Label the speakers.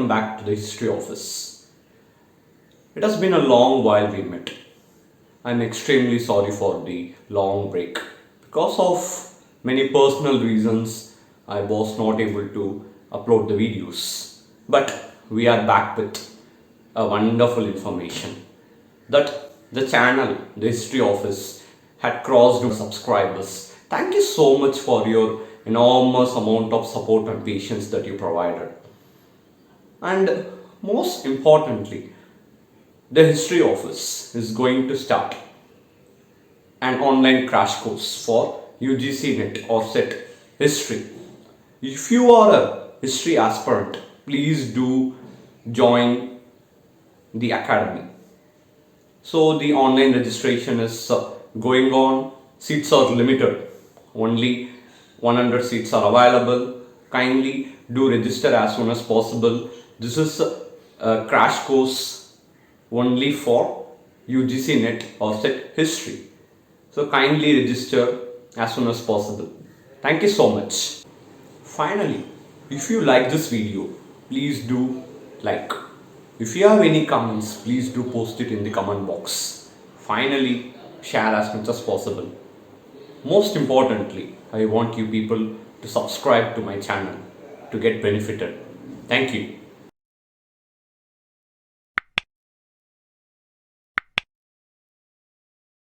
Speaker 1: welcome back to the History Office. It has been a long while we met. I'm extremely sorry for the long break. Because of many personal reasons, I was not able to upload the videos. But we are back with a wonderful information that the channel, the History Office, had crossed subscribers. Thank you so much for your enormous amount of support and patience that you provided. And most importantly, the History Office is going to start an online crash course for UGC-NET or SET history. If you are a history aspirant, please do join the academy. So the online registration is going on. Seats are limited. Only 100 seats are available. Kindly do register as soon as possible. This is a crash course only for UGC-NET or SET history. So kindly register as soon as possible. Thank you so much. Finally, if you like this video, please do like. If you have any comments, please do post it in the comment box. Finally, share as much as possible. Most importantly, I want you people to subscribe to my channel to get benefited. Thank you.